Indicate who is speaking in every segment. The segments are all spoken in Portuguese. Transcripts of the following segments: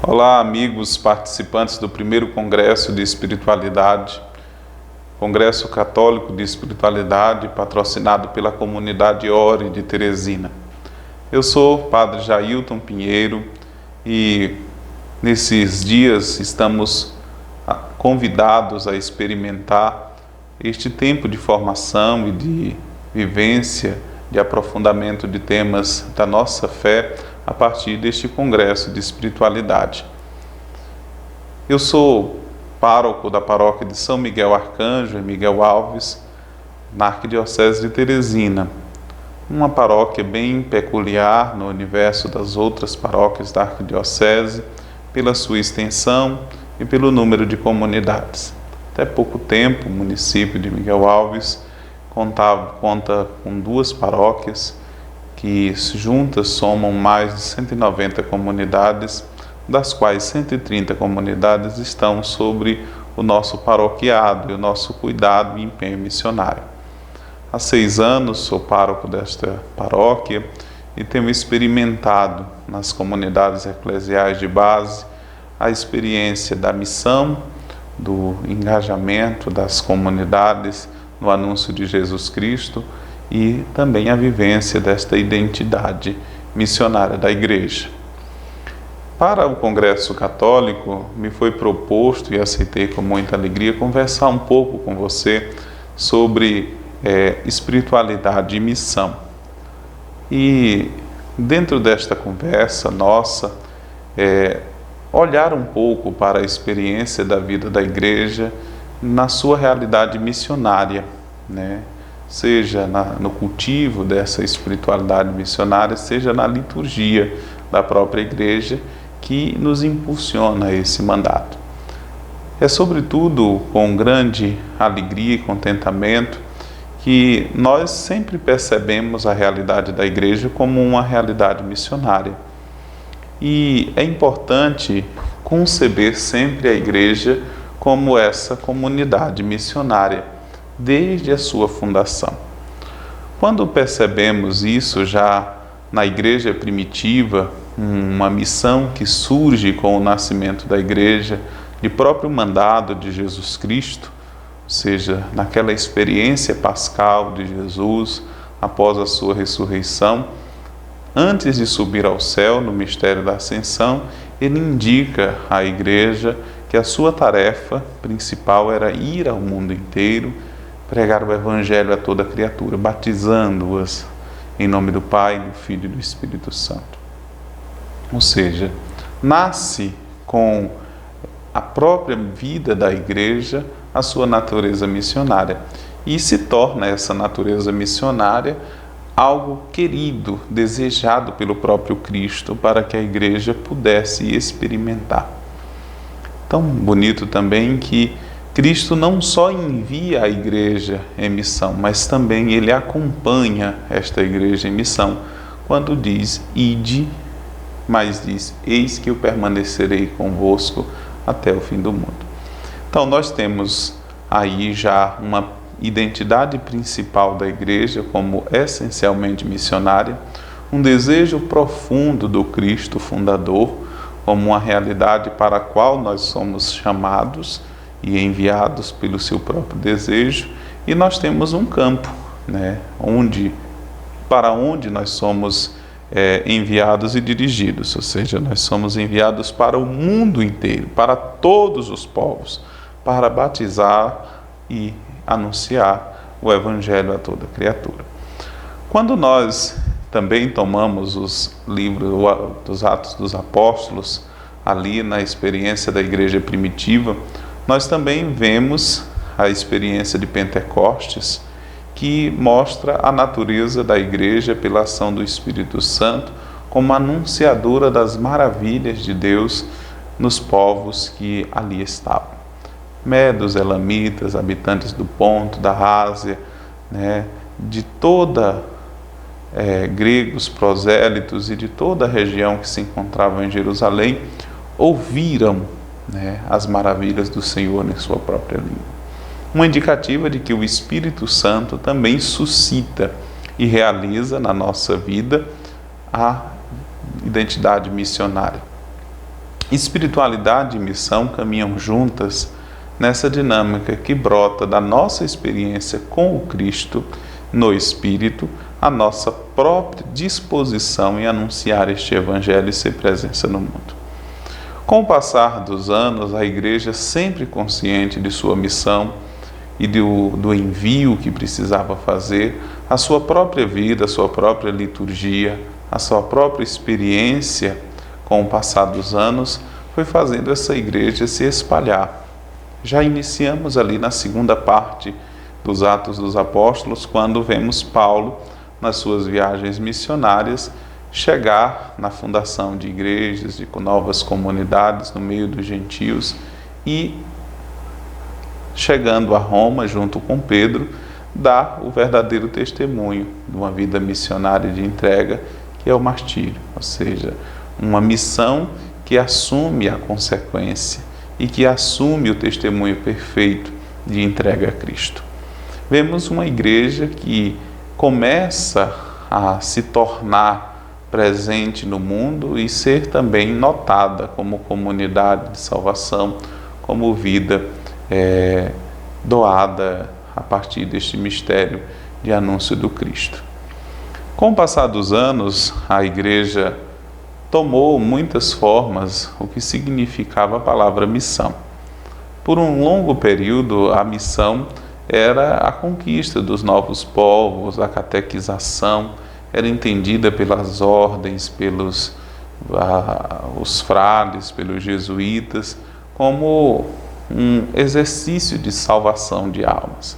Speaker 1: Olá, amigos participantes do primeiro Congresso de Espiritualidade, Congresso Católico de Espiritualidade, patrocinado pela comunidade Ore de Teresina. Eu sou Padre Jailton Pinheiro e nesses dias estamos convidados a experimentar este tempo de formação e de vivência, de aprofundamento de temas da nossa fé a partir deste Congresso de Espiritualidade. Eu sou pároco da paróquia de São Miguel Arcanjo, em Miguel Alves, na Arquidiocese de Teresina, uma paróquia bem peculiar no universo das outras paróquias da Arquidiocese, pela sua extensão e pelo número de comunidades. Até pouco tempo, o município de Miguel Alves conta com 2 paróquias, que juntas somam mais de 190 comunidades, das quais 130 comunidades estão sobre o nosso paroquiado e o nosso cuidado e empenho missionário. Há 6 anos sou pároco desta paróquia e tenho experimentado nas comunidades eclesiais de base a experiência da missão, do engajamento das comunidades no anúncio de Jesus Cristo, e também a vivência desta identidade missionária da Igreja. Para o Congresso Católico, me foi proposto, e aceitei com muita alegria, conversar um pouco com você sobre espiritualidade e missão. E dentro desta conversa nossa, olhar um pouco para a experiência da vida da Igreja na sua realidade missionária, né? Seja no cultivo dessa espiritualidade missionária, seja na liturgia da própria Igreja, que nos impulsiona a esse mandato. É sobretudo com grande alegria e contentamento que nós sempre percebemos a realidade da Igreja como uma realidade missionária. E é importante conceber sempre a Igreja como essa comunidade missionária, desde a sua fundação. Quando percebemos isso já na Igreja primitiva, uma missão que surge com o nascimento da Igreja, de próprio mandado de Jesus Cristo, ou seja, naquela experiência pascal de Jesus após a sua ressurreição, antes de subir ao céu no mistério da Ascensão, ele indica à Igreja que a sua tarefa principal era ir ao mundo inteiro, pregar o Evangelho a toda criatura, batizando-as em nome do Pai, do Filho e do Espírito Santo. Ou seja, nasce com a própria vida da Igreja a sua natureza missionária e se torna essa natureza missionária algo querido, desejado pelo próprio Cristo para que a Igreja pudesse experimentar. Tão bonito também que Cristo não só envia a Igreja em missão, mas também Ele acompanha esta Igreja em missão, quando diz, ide, mas diz, eis que eu permanecerei convosco até o fim do mundo. Então nós temos aí já uma identidade principal da Igreja como essencialmente missionária, um desejo profundo do Cristo fundador, como uma realidade para a qual nós somos chamados e enviados pelo seu próprio desejo, e nós temos um campo, né, para onde nós somos enviados e dirigidos, ou seja, nós somos enviados para o mundo inteiro, para todos os povos, para batizar e anunciar o Evangelho a toda criatura. Quando nós também tomamos os livros dos Atos dos Apóstolos, ali na experiência da Igreja primitiva, nós também vemos a experiência de Pentecostes, que mostra a natureza da Igreja pela ação do Espírito Santo como anunciadora das maravilhas de Deus nos povos que ali estavam. Medos, elamitas, habitantes do Ponto, da Ásia, né, de toda gregos, prosélitos e de toda a região que se encontravam em Jerusalém ouviram, né, as maravilhas do Senhor em sua própria língua. Uma indicativa de que o Espírito Santo também suscita e realiza na nossa vida a identidade missionária. Espiritualidade e missão caminham juntas nessa dinâmica que brota da nossa experiência com o Cristo no Espírito, a nossa própria disposição em anunciar este Evangelho e ser presença no mundo. Com o passar dos anos, a Igreja, sempre consciente de sua missão e do envio que precisava fazer, a sua própria vida, a sua própria liturgia, a sua própria experiência com o passar dos anos, foi fazendo essa Igreja se espalhar. Já iniciamos ali na segunda parte dos Atos dos Apóstolos, quando vemos Paulo, nas suas viagens missionárias, chegar na fundação de igrejas, de novas comunidades no meio dos gentios e, chegando a Roma, junto com Pedro, dá o verdadeiro testemunho de uma vida missionária de entrega, que é o martírio, ou seja, uma missão que assume a consequência e que assume o testemunho perfeito de entrega a Cristo. Vemos uma igreja que começa a se tornar presente no mundo e ser também notada como comunidade de salvação, como vida doada a partir deste mistério de anúncio do Cristo. Com o passar dos anos, a igreja tomou muitas formas o que significava a palavra missão. Por um longo período, a missão era a conquista dos novos povos, a catequização, era entendida pelas ordens, pelos os frades, pelos jesuítas, como um exercício de salvação de almas,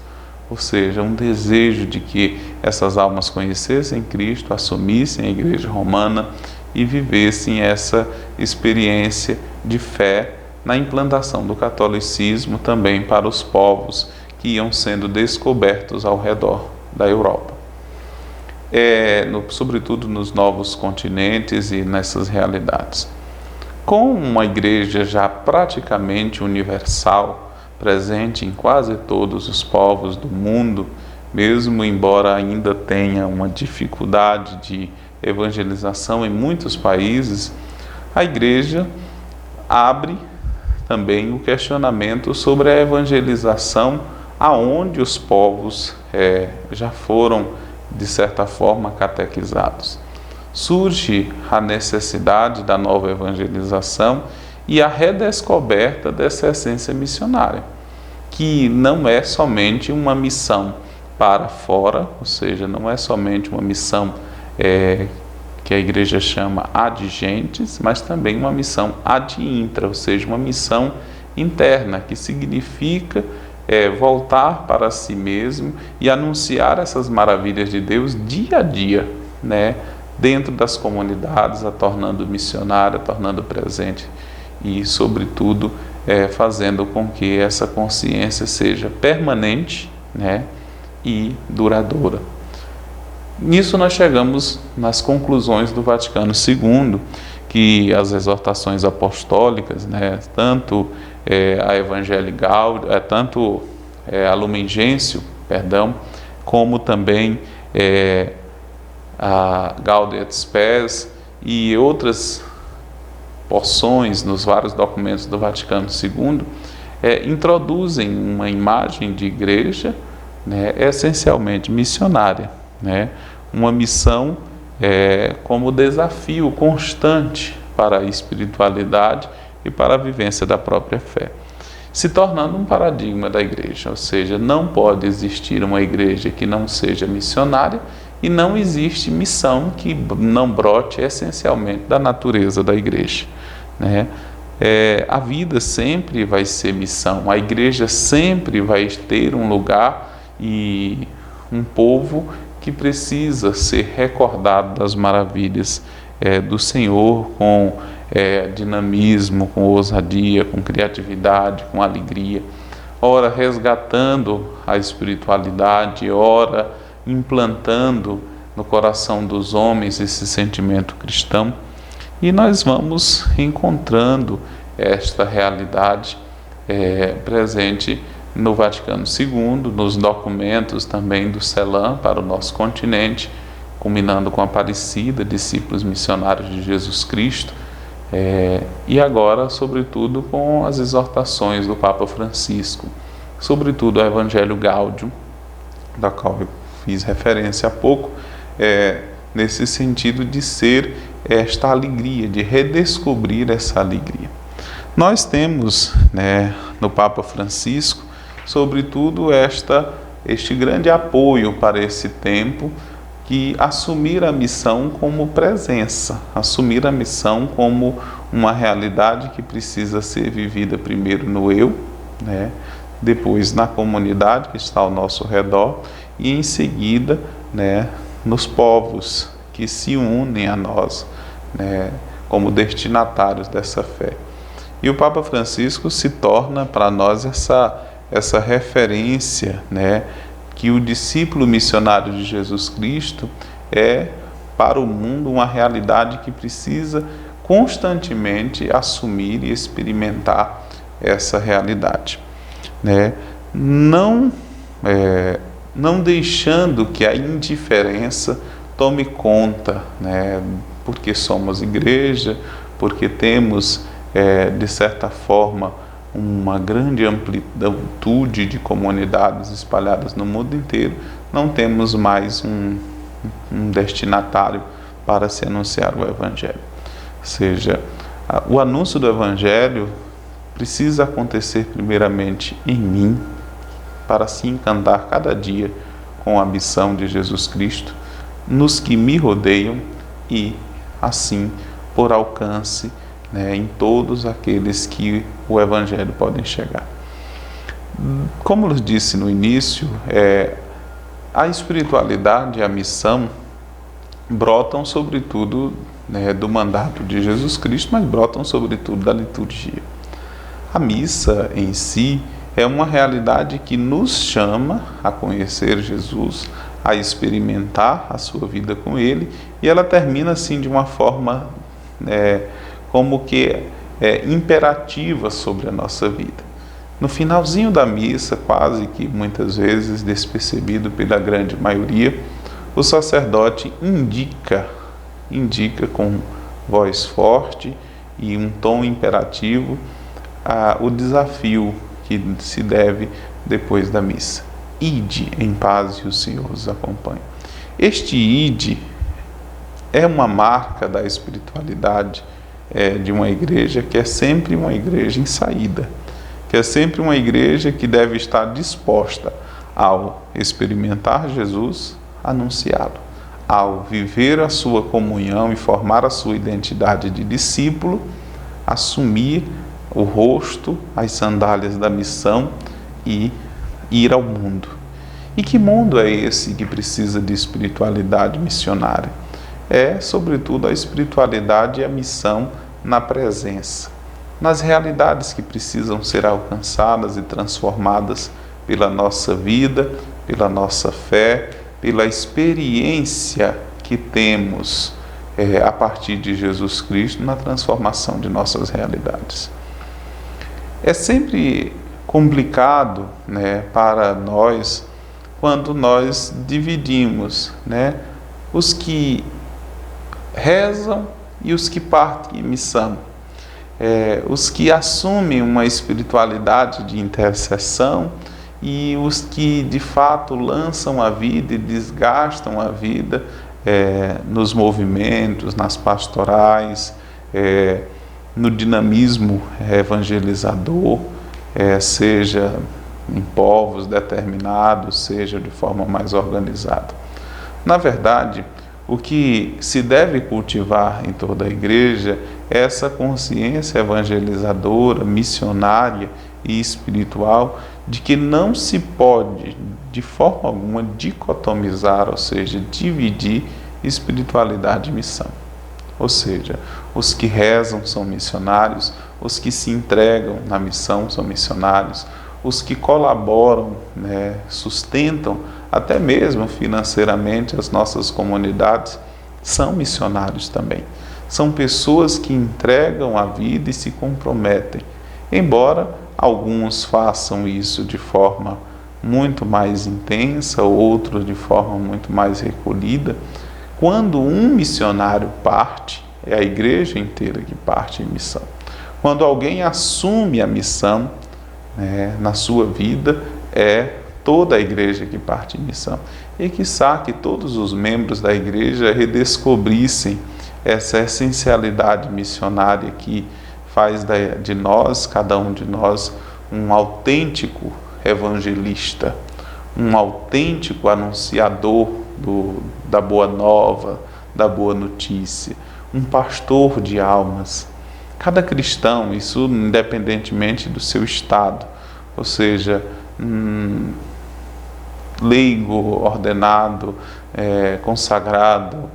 Speaker 1: ou seja, um desejo de que essas almas conhecessem Cristo, assumissem a Igreja Romana e vivessem essa experiência de fé na implantação do catolicismo também para os povos que iam sendo descobertos ao redor da Europa. Sobretudo nos novos continentes e nessas realidades. Com uma igreja já praticamente universal, presente em quase todos os povos do mundo, mesmo embora ainda tenha uma dificuldade de evangelização em muitos países, a igreja abre também o questionamento sobre a evangelização aonde os povos já foram, de certa forma, catequizados. Surge a necessidade da nova evangelização e a redescoberta dessa essência missionária, que não é somente uma missão para fora, ou seja, não é somente uma missão que a igreja chama ad gentes, mas também uma missão ad intra, ou seja, uma missão interna, que significa voltar para si mesmo e anunciar essas maravilhas de Deus dia a dia, né, dentro das comunidades, a tornando missionária, a tornando presente e, sobretudo, fazendo com que essa consciência seja permanente, né, e duradoura. Nisso nós chegamos nas conclusões do Vaticano II, que as exortações apostólicas, né, tanto a Evangelii Gaudium, tanto a Lumen Gentium, como também a Gaudium et Spes e outras porções nos vários documentos do Vaticano II, introduzem uma imagem de igreja, né, essencialmente missionária, né, uma missão como desafio constante para a espiritualidade e para a vivência da própria fé, se tornando um paradigma da igreja, ou seja, não pode existir uma igreja que não seja missionária e não existe missão que não brote essencialmente da natureza da igreja, né? A vida sempre vai ser missão, a igreja sempre vai ter um lugar e um povo que precisa ser recordado das maravilhas do Senhor com dinamismo, com ousadia, com criatividade, com alegria, ora resgatando a espiritualidade, ora implantando no coração dos homens esse sentimento cristão, e nós vamos encontrando esta realidade presente no Vaticano II, nos documentos também do CELAM para o nosso continente, culminando com a Aparecida, discípulos missionários de Jesus Cristo, e agora, sobretudo, com as exortações do Papa Francisco, sobretudo o Evangelho Gaudium, da qual eu fiz referência há pouco, nesse sentido de ser esta alegria, de redescobrir essa alegria. Nós temos, no Papa Francisco, sobretudo, este grande apoio para esse tempo, que assumir a missão como presença, assumir a missão como uma realidade que precisa ser vivida primeiro no eu, depois na comunidade que está ao nosso redor e em seguida, nos povos que se unem a nós, como destinatários dessa fé. E o Papa Francisco se torna para nós essa referência, que o discípulo missionário de Jesus Cristo é para o mundo uma realidade que precisa constantemente assumir e experimentar essa realidade, não deixando que a indiferença tome conta, porque somos igreja, porque temos de certa forma uma grande amplitude de comunidades espalhadas no mundo inteiro, não temos mais um destinatário para se anunciar o Evangelho. Ou seja, o anúncio do Evangelho precisa acontecer primeiramente em mim, para se encantar cada dia com a missão de Jesus Cristo, nos que me rodeiam e, assim, por alcance em todos aqueles que o Evangelho pode chegar. Como eu disse no início, a espiritualidade e a missão brotam sobretudo do mandato de Jesus Cristo, mas brotam sobretudo da liturgia. A missa em si é uma realidade que nos chama a conhecer Jesus, a experimentar a sua vida com Ele, e ela termina assim de uma forma como que imperativa sobre a nossa vida. No finalzinho da missa, quase que muitas vezes despercebido pela grande maioria, o sacerdote indica com voz forte e um tom imperativo o desafio que se deve depois da missa. Ide em paz e o Senhor os acompanhe. Este ide é uma marca da espiritualidade de uma igreja que é sempre uma igreja em saída, que é sempre uma igreja que deve estar disposta ao experimentar Jesus, anunciá-lo, ao viver a sua comunhão e formar a sua identidade de discípulo, assumir o rosto, as sandálias da missão e ir ao mundo. E que mundo é esse que precisa de espiritualidade missionária? É, sobretudo, a espiritualidade e a missão na presença, nas realidades que precisam ser alcançadas e transformadas pela nossa vida, pela nossa fé, pela experiência que temos a partir de Jesus Cristo na transformação de nossas realidades. É sempre complicado, para nós quando nós dividimos, os que rezam e os que partem em missão, os que assumem uma espiritualidade de intercessão e os que de fato lançam a vida e desgastam a vida nos movimentos, nas pastorais, no dinamismo evangelizador, seja em povos determinados, seja de forma mais organizada. Na verdade, o que se deve cultivar em toda a igreja é essa consciência evangelizadora, missionária e espiritual de que não se pode, de forma alguma, dicotomizar, ou seja, dividir espiritualidade e missão. Ou seja, os que rezam são missionários, os que se entregam na missão são missionários, os que colaboram, né, sustentam até mesmo financeiramente as nossas comunidades, são missionários também. São pessoas que entregam a vida e se comprometem, embora alguns façam isso de forma muito mais intensa, outros de forma muito mais recolhida. Quando um missionário parte, é a igreja inteira que parte em missão. Quando alguém assume a missão, né, na sua vida, é toda a igreja que parte em missão. E quiçá que todos os membros da igreja redescobrissem essa essencialidade missionária que faz de nós, cada um de nós, um autêntico evangelista, um autêntico anunciador da boa nova, da boa notícia, um pastor de almas. Cada cristão, isso independentemente do seu estado, ou seja, leigo, ordenado, consagrado,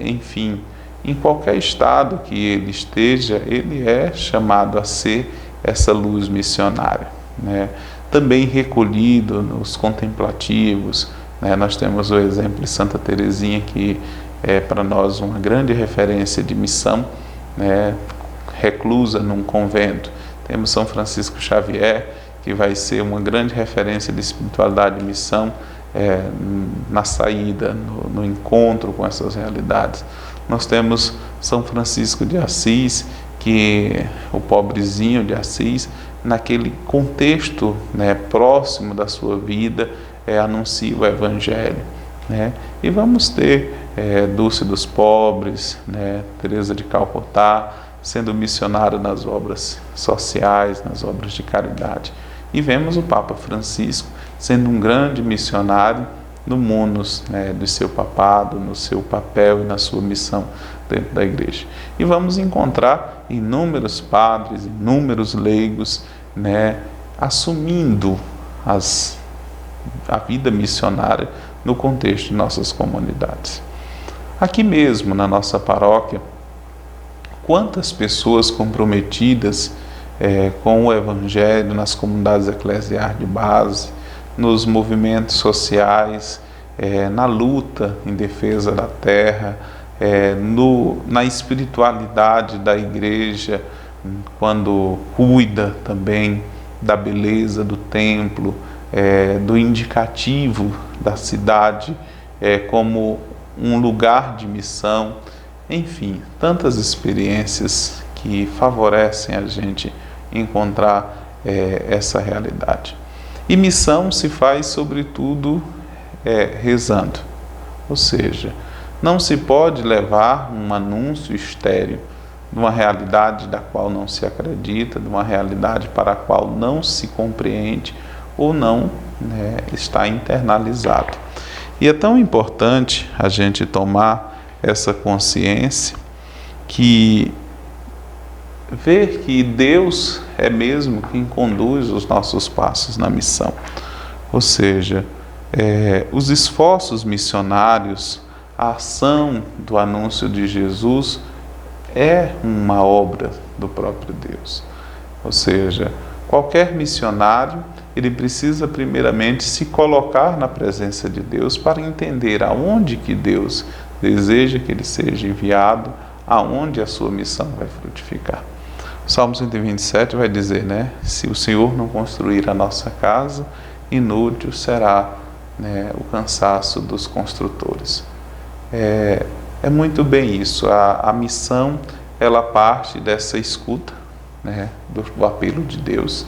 Speaker 1: enfim, em qualquer estado que ele esteja, ele é chamado a ser essa luz missionária, né? Também recolhido nos contemplativos, né? Nós temos o exemplo de Santa Teresinha, que é para nós uma grande referência de missão, né? Reclusa num convento. Temos São Francisco Xavier, que vai ser uma grande referência de espiritualidade e missão, na saída, no encontro com essas realidades. Nós temos São Francisco de Assis, que o pobrezinho de Assis, naquele contexto, né, próximo da sua vida, anuncia o Evangelho, né? E vamos ter Dulce dos Pobres, né, Teresa de Calcutá, sendo missionário nas obras sociais, nas obras de caridade. E vemos o Papa Francisco sendo um grande missionário no munus, né, do seu papado, no seu papel e na sua missão dentro da igreja. E vamos encontrar inúmeros padres, inúmeros leigos, né, assumindo a vida missionária no contexto de nossas comunidades. Aqui mesmo na nossa paróquia, quantas pessoas comprometidas com o Evangelho nas comunidades eclesiais de base, nos movimentos sociais, na luta em defesa da terra, na espiritualidade da igreja, quando cuida também da beleza do templo, do indicativo da cidade como um lugar de missão, enfim, tantas experiências que favorecem a gente encontrar essa realidade. E missão se faz, sobretudo, rezando. Ou seja, não se pode levar um anúncio estéril de uma realidade da qual não se acredita, de uma realidade para a qual não se compreende ou não, né, está internalizado. E é tão importante a gente tomar essa consciência que ver que Deus é mesmo quem conduz os nossos passos na missão. Ou seja, os esforços missionários, a ação do anúncio de Jesus é uma obra do próprio Deus. Ou seja, qualquer missionário, ele precisa primeiramente se colocar na presença de Deus para entender aonde que Deus deseja que ele seja enviado, aonde a sua missão vai frutificar. O Salmo 127 vai dizer, né? Se o Senhor não construir a nossa casa, inútil será, né, o cansaço dos construtores. É muito bem isso. A missão, ela parte dessa escuta, né, do apelo de Deus,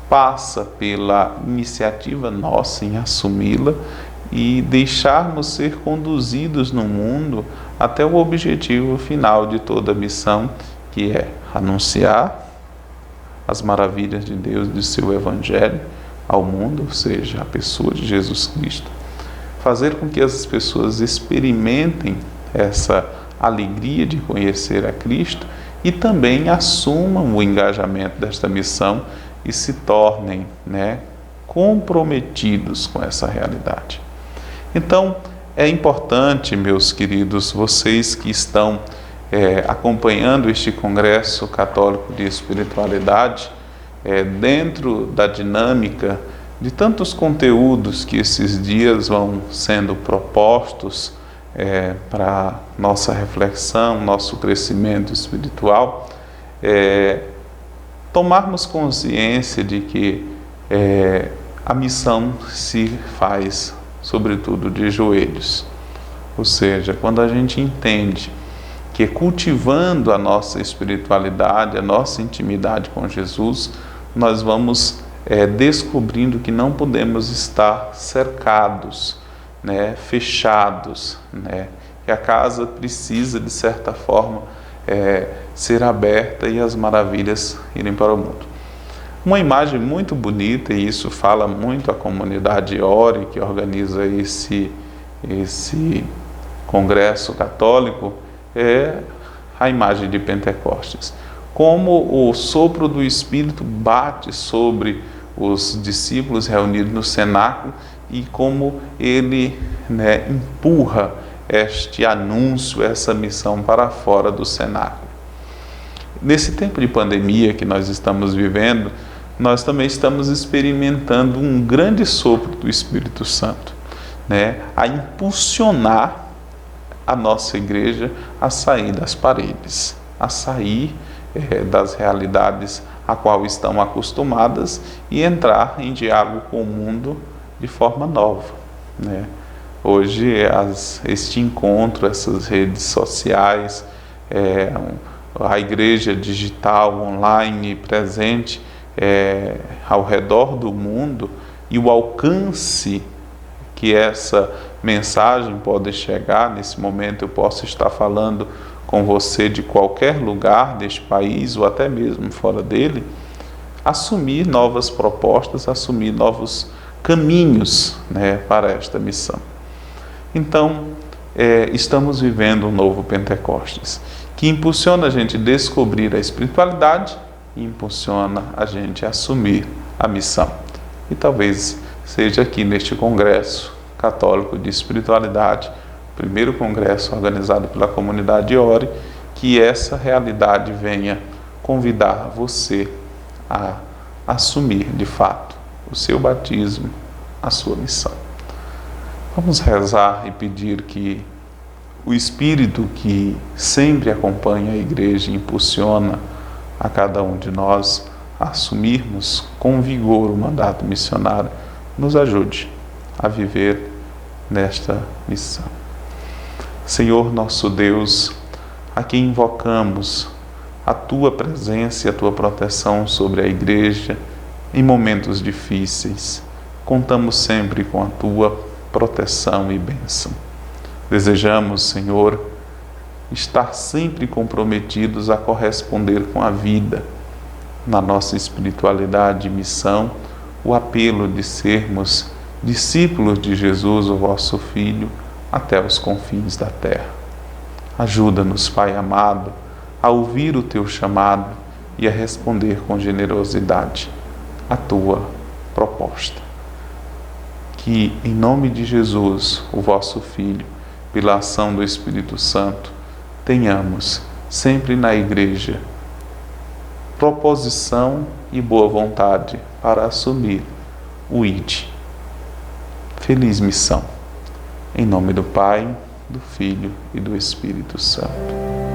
Speaker 1: passa pela iniciativa nossa em assumi-la e deixarmos ser conduzidos no mundo até o objetivo final de toda a missão, que é anunciar as maravilhas de Deus e de seu Evangelho ao mundo, ou seja, a pessoa de Jesus Cristo. Fazer com que as pessoas experimentem essa alegria de conhecer a Cristo e também assumam o engajamento desta missão e se tornem, né, comprometidos com essa realidade. Então, é importante, meus queridos, vocês que estão acompanhando este Congresso Católico de Espiritualidade, dentro da dinâmica de tantos conteúdos que esses dias vão sendo propostos para nossa reflexão, nosso crescimento espiritual, tomarmos consciência de que a missão se faz, sobretudo, de joelhos. Ou seja, quando a gente entende que cultivando a nossa espiritualidade, a nossa intimidade com Jesus, nós vamos descobrindo que não podemos estar cercados, fechados, que a casa precisa, de certa forma, ser aberta e as maravilhas irem para o mundo. Uma imagem muito bonita, e isso fala muito a comunidade Ore, que organiza esse congresso católico, é a imagem de Pentecostes. Como o sopro do Espírito bate sobre os discípulos reunidos no cenáculo e como ele empurra este anúncio, essa missão para fora do cenáculo. Nesse tempo de pandemia que nós estamos vivendo, nós também estamos experimentando um grande sopro do Espírito Santo, a impulsionar a nossa igreja a sair das paredes, a sair das realidades a qual estão acostumadas e entrar em diálogo com o mundo de forma nova. Hoje, este encontro, essas redes sociais, a igreja digital, online, presente ao redor do mundo, e o alcance que essa mensagem pode chegar. Nesse momento eu posso estar falando com você de qualquer lugar deste país ou até mesmo fora dele, assumir novas propostas, assumir novos caminhos para esta missão. Então, estamos vivendo um novo Pentecostes, que impulsiona a gente a descobrir a espiritualidade e impulsiona a gente a assumir a missão. E talvez seja aqui neste Congresso Católico de Espiritualidade, primeiro congresso organizado pela comunidade Ore, que essa realidade venha convidar você a assumir de fato o seu batismo, a sua missão. Vamos rezar e pedir que o Espírito que sempre acompanha a igreja e impulsiona a cada um de nós a assumirmos com vigor o mandato missionário, nos ajude a viver nesta missão. Senhor nosso Deus, a quem invocamos a Tua presença e a Tua proteção sobre a igreja em momentos difíceis, contamos sempre com a Tua proteção e bênção. Desejamos, Senhor, estar sempre comprometidos a corresponder com a vida, na nossa espiritualidade e missão, o apelo de sermos discípulos de Jesus, o vosso Filho, até os confins da terra. Ajuda-nos, Pai amado, a ouvir o Teu chamado e a responder com generosidade a Tua proposta. Que, em nome de Jesus, o vosso Filho, pela ação do Espírito Santo, tenhamos sempre na igreja proposição e boa vontade para assumir o ID. Feliz missão. Em nome do Pai, do Filho e do Espírito Santo.